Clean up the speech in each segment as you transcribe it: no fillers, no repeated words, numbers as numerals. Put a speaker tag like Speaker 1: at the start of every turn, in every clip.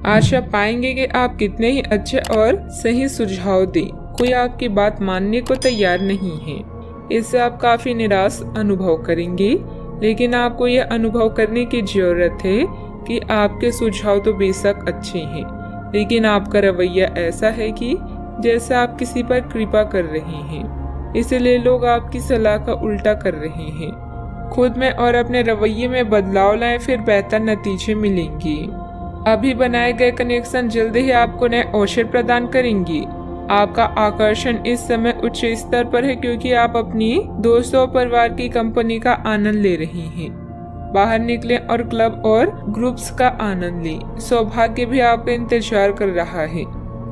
Speaker 1: आज आप पाएंगे कि आप कितने ही अच्छे और सही सुझाव दें, कोई आपकी बात मानने को तैयार नहीं है। इससे आप काफी निराश अनुभव करेंगे, लेकिन आपको यह अनुभव करने की जरूरत है कि आपके सुझाव तो बेशक अच्छे हैं, लेकिन आपका रवैया ऐसा है कि जैसे आप किसी पर कृपा कर रहे हैं, इसलिए लोग आपकी सलाह का उल्टा कर रहे हैं। खुद में और अपने रवैये में बदलाव लाएं, फिर बेहतर नतीजे मिलेंगे। अभी बनाए गए कनेक्शन जल्द ही आपको नए अवसर प्रदान करेंगे। आपका आकर्षण इस समय उच्च स्तर पर है, क्योंकि आप अपनी दोस्तों और परिवार की कंपनी का आनंद ले रहे हैं। बाहर निकलें और क्लब और ग्रुप्स का आनंद लें। सौभाग्य भी आपका इंतजार कर रहा है।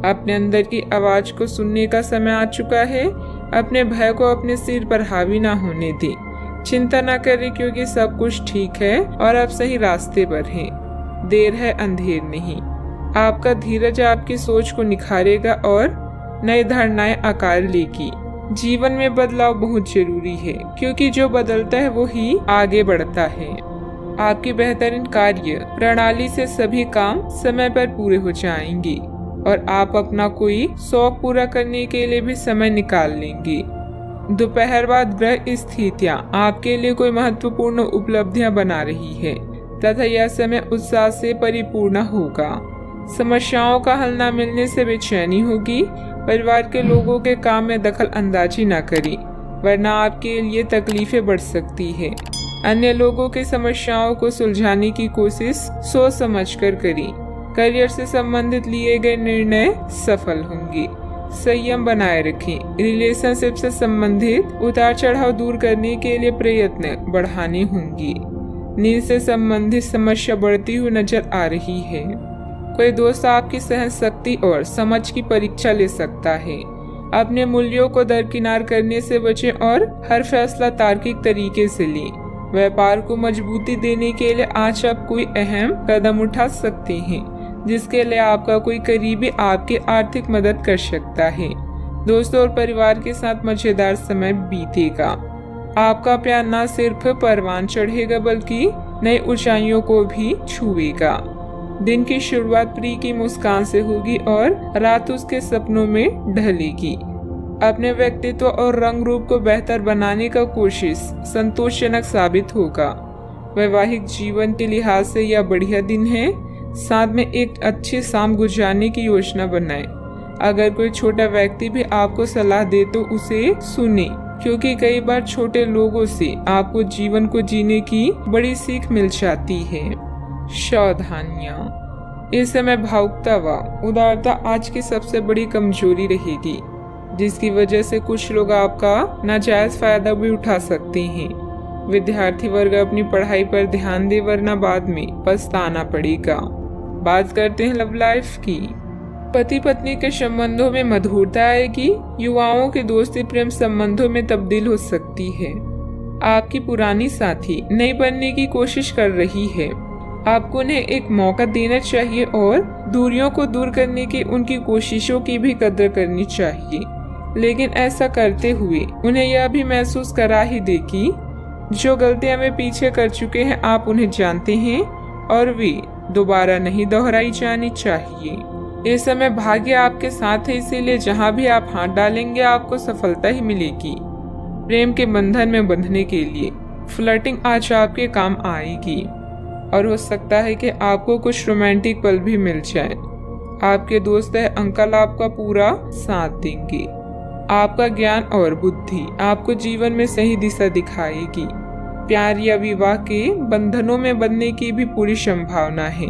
Speaker 1: अपने अंदर की आवाज को सुनने का समय आ चुका है। अपने भय को अपने सिर पर हावी ना होने दें। चिंता न करें, क्योंकि सब कुछ ठीक है और आप सही रास्ते पर हैं। देर है, अंधेर नहीं। आपका धीरज आपकी सोच को निखारेगा और नई धारणाएं आकार लेगी। जीवन में बदलाव बहुत जरूरी है, क्योंकि जो बदलता है वो ही आगे बढ़ता है। आपकी बेहतरीन कार्य प्रणाली से सभी काम समय पर पूरे हो जाएंगे और आप अपना कोई शौक पूरा करने के लिए भी समय निकाल लेंगे। दोपहर बाद ग्रह स्थितियां आपके लिए कोई महत्वपूर्ण उपलब्धियां बना रही है तथा यह समय उत्साह से परिपूर्ण होगा। समस्याओं का हल न मिलने से बेचैनी होगी। परिवार के लोगों के काम में दखल अंदाजी न करें, वरना आपके लिए तकलीफें बढ़ सकती है। अन्य लोगों की समस्याओं को सुलझाने की कोशिश सोच समझकर करें। करियर से संबंधित लिए गए निर्णय सफल होंगे। संयम बनाए रखें। रिलेशनशिप से संबंधित उतार चढ़ाव दूर करने के लिए प्रयत्न बढ़ाने होंगे। नींद से संबंधित समस्या बढ़ती हुई नजर आ रही है। कोई दोस्त आपकी सहन शक्ति और समझ की परीक्षा ले सकता है। अपने मूल्यों को दरकिनार करने से बचें और हर फैसला तार्किक तरीके से लें। व्यापार को मजबूती देने के लिए आज आप कोई अहम कदम उठा सकते हैं, जिसके लिए आपका कोई करीबी आपकी आर्थिक मदद कर सकता है। दोस्तों और परिवार के साथ मजेदार समय बीतेगा। आपका प्यार न सिर्फ परवान चढ़ेगा, बल्कि नई ऊंचाइयों को भी छुएगा। दिन की शुरुआत प्रिय की मुस्कान से होगी और रात उसके सपनों में ढलेगी। अपने व्यक्तित्व और रंग रूप को बेहतर बनाने का कोशिश संतोषजनक साबित होगा। वैवाहिक जीवन के लिहाज से यह बढ़िया दिन है। साथ में एक अच्छी शाम गुजारने की योजना बनाएं। अगर कोई छोटा व्यक्ति भी आपको सलाह दे तो उसे सुने, क्योंकि कई बार छोटे लोगों से आपको जीवन को जीने की बड़ी सीख मिल जाती है। सावधानियां। इस समय भावुकता व उदारता आज की सबसे बड़ी कमजोरी रहेगी, जिसकी वजह से कुछ लोग आपका नाजायज फायदा भी उठा सकते हैं। विद्यार्थी वर्ग अपनी पढ़ाई पर ध्यान दे, वरना बाद में पछताना पड़ेगा। बात करते हैं लव लाइफ की। पति पत्नी के संबंधों में मधुरता आएगी। युवाओं की दोस्ती प्रेम संबंधों में तब्दील हो सकती है। आपकी पुरानी साथी नई बनने की कोशिश कर रही है। आपको उन्हें एक मौका देना चाहिए और दूरियों को दूर करने की उनकी कोशिशों की भी कदर करनी चाहिए, लेकिन ऐसा करते हुए उन्हें यह भी महसूस करा ही दे कि जो गलतियां वे पीछे कर चुके हैं आप उन्हें जानते हैं और वे दोबारा नहीं दोहराई जानी चाहिए। इस समय भाग्य आपके साथ है, इसीलिए जहां भी आप हाथ डालेंगे आपको सफलता ही मिलेगी। प्रेम के बंधन में बंधने के लिए फ्लर्टिंग आज आपके काम आएगी और हो सकता है कि आपको कुछ रोमांटिक पल भी मिल जाए। आपके दोस्त है अंकल आपका पूरा साथ देंगे। आपका ज्ञान और बुद्धि आपको जीवन में सही दिशा दिखाएगी। प्यार या विवाह के बंधनों में बंधने की भी पूरी संभावना है।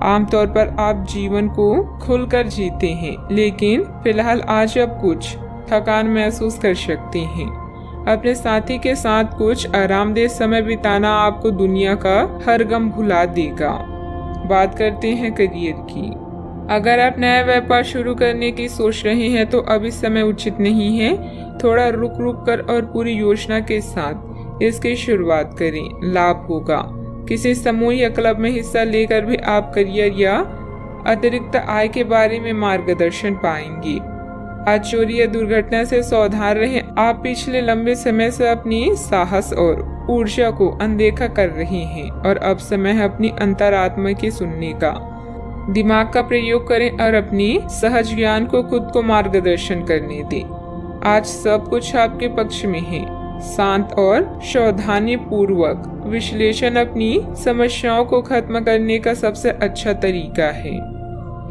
Speaker 1: आमतौर पर आप जीवन को खुलकर जीते हैं, लेकिन फिलहाल आज आप कुछ थकान महसूस कर सकते हैं। अपने साथी के साथ कुछ आरामदेह समय बिताना आपको दुनिया का हर गम भुला देगा। बात करते हैं करियर की। अगर आप नया व्यापार शुरू करने की सोच रहे हैं तो अभी समय उचित नहीं है। थोड़ा रुक रुक कर और पूरी योजना के साथ इसकी शुरुआत करें, लाभ होगा। किसी समूह या क्लब में हिस्सा लेकर भी आप करियर या अतिरिक्त आय के बारे में मार्गदर्शन पाएंगे। आज चोरी या दुर्घटना से सावधान रहें। आप पिछले लंबे समय से अपनी साहस और ऊर्जा को अनदेखा कर रहे हैं और अब समय है अपनी अंतरात्मा की सुनने का। दिमाग का प्रयोग करें और अपनी सहज ज्ञान को खुद को मार्गदर्शन करने दें। आज सब कुछ आपके पक्ष में है। शांत और सावधानी पूर्वक विश्लेषण अपनी समस्याओं को खत्म करने का सबसे अच्छा तरीका है।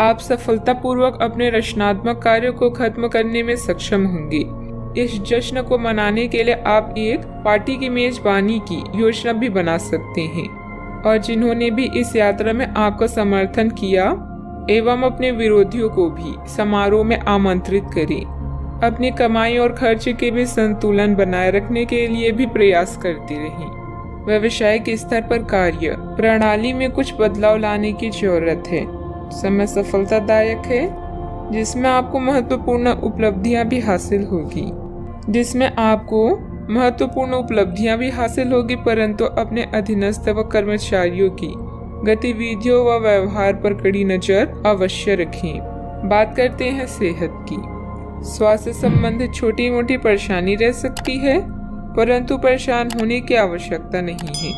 Speaker 1: आप सफलतापूर्वक अपने रचनात्मक कार्यों को खत्म करने में सक्षम होंगे। इस जश्न को मनाने के लिए आप एक पार्टी की मेजबानी की योजना भी बना सकते हैं और जिन्होंने भी इस यात्रा में आपका समर्थन किया एवं अपने विरोधियों को भी समारोह में आमंत्रित करें। अपनी कमाई और खर्च के भी संतुलन बनाए रखने के लिए भी प्रयास करते रहें। व्यावसायिक स्तर पर कार्य प्रणाली में कुछ बदलाव लाने की जरूरत है। समय सफलतादायक है जिसमें आपको महत्वपूर्ण उपलब्धियां भी हासिल होगी, परंतु अपने अधीनस्थ व कर्मचारियों की गतिविधियों व व्यवहार पर कड़ी नजर अवश्य रखें। बात करते हैं सेहत की। स्वास्थ्य संबंधित छोटी मोटी परेशानी रह सकती है, परंतु परेशान होने की आवश्यकता नहीं है।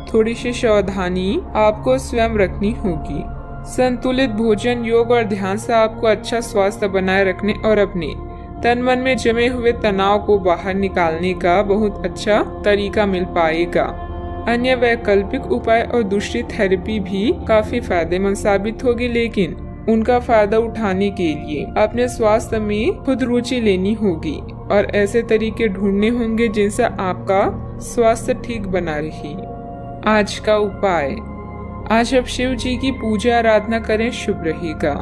Speaker 1: थोड़ी सी सावधानी आपको स्वयं रखनी होगी। संतुलित भोजन, योग और ध्यान से आपको अच्छा स्वास्थ्य बनाए रखने और अपने तन मन में जमे हुए तनाव को बाहर निकालने का बहुत अच्छा तरीका मिल पाएगा। अन्य वैकल्पिक उपाय और दूसरी थेरेपी भी काफी फायदेमंद साबित होगी, लेकिन उनका फायदा उठाने के लिए अपने स्वास्थ्य में खुद रुचि लेनी होगी और ऐसे तरीके ढूंढने होंगे जिनसे आपका स्वास्थ्य ठीक बना रहे। आज का उपाय, आज आप शिव जी की पूजा आराधना करें, शुभ रहेगा।